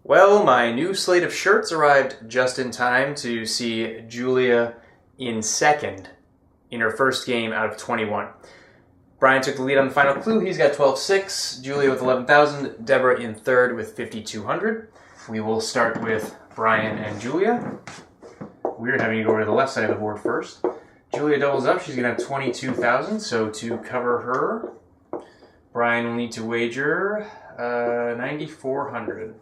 Well, my new slate of shirts arrived just in time to see Julia in second in her first game out of 21. Brian took the lead on the final clue. He's got 12,600, Julia with 11,000, Deborah in third with 5,200. We will start with Brian and Julia. Weird having to go over to the left side of the board first. Julia doubles up. She's going to have 22,000, so to cover her, Brian will need to wager 9,400.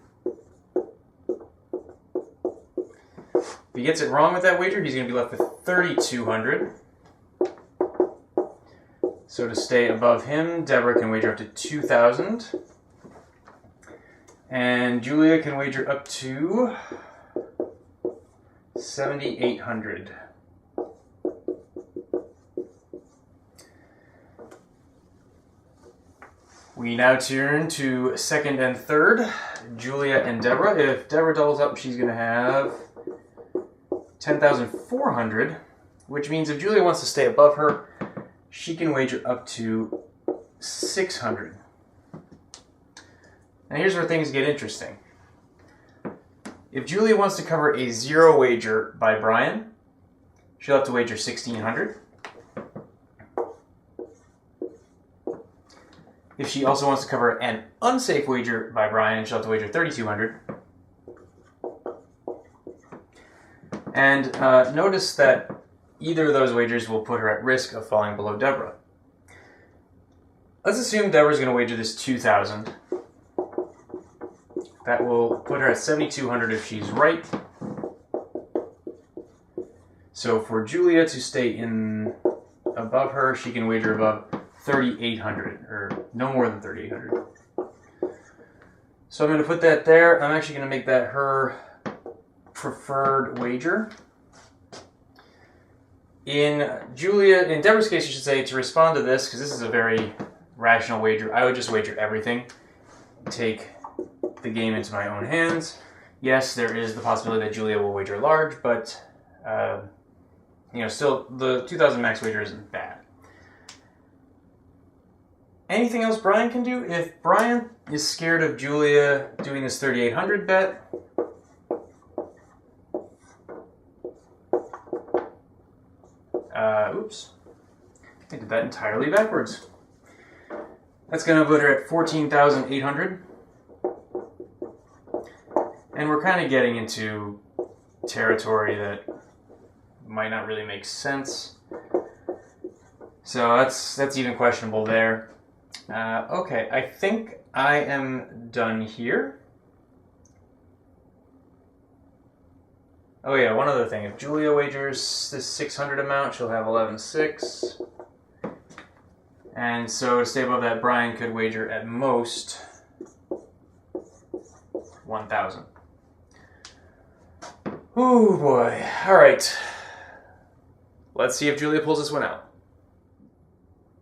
If he gets it wrong with that wager, he's going to be left with 3,200. So to stay above him, Deborah can wager up to 2,000. And Julia can wager up to 7,800. We now turn to second and third, Julia and Deborah. If Deborah doubles up, she's going to have 10,400, which means if Julia wants to stay above her, she can wager up to 600. Now here's where things get interesting. If Julia wants to cover a zero wager by Brian, she'll have to wager 1,600. If she also wants to cover an unsafe wager by Brian, she'll have to wager 3,200. And notice that either of those wagers will put her at risk of falling below Deborah. Let's assume Deborah's going to wager this 2,000. That will put her at 7,200 if she's right. So for Julia to stay in above her, she can wager above 3,800, or no more than 3,800. So I'm going to put that there. I'm actually going to make that her preferred wager. In Deborah's case, you should say, to respond to this, because this is a very rational wager, I would just wager everything. Take the game into my own hands. Yes, there is the possibility that Julia will wager large, but still the 2,000 max wager isn't bad. Anything else Brian can do? If Brian is scared of Julia doing this 3,800 bet, oops, I did that entirely backwards. That's going to put her at 14,800. And we're kind of getting into territory that might not really make sense. So that's even questionable there. Okay, I think I am done here. Oh yeah, one other thing. If Julia wagers this 600 amount, she'll have 11,600. And so to stay above that, Brian could wager at most 1,000. Oh boy. All right. Let's see if Julia pulls this one out.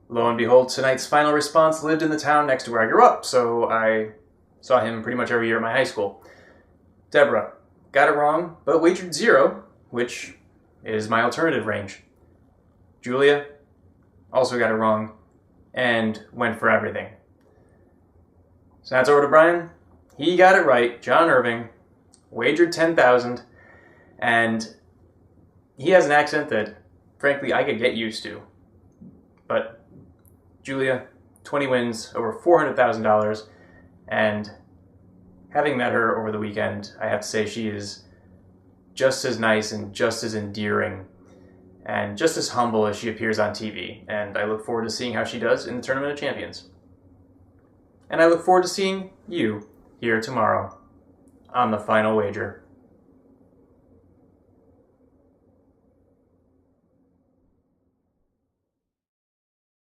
Lo and behold, tonight's final response lived in the town next to where I grew up, so I saw him pretty much every year at my high school. Deborah got it wrong, but wagered 0, which is my alternative range. Julia also got it wrong and went for everything. So that's over to Brian. He got it right. John Irving wagered 10,000, and he has an accent that, frankly, I could get used to. But Julia, 20 wins, over $400,000, and having met her over the weekend, I have to say she is just as nice and just as endearing and just as humble as she appears on TV. And I look forward to seeing how she does in the Tournament of Champions. And I look forward to seeing you here tomorrow on the final wager.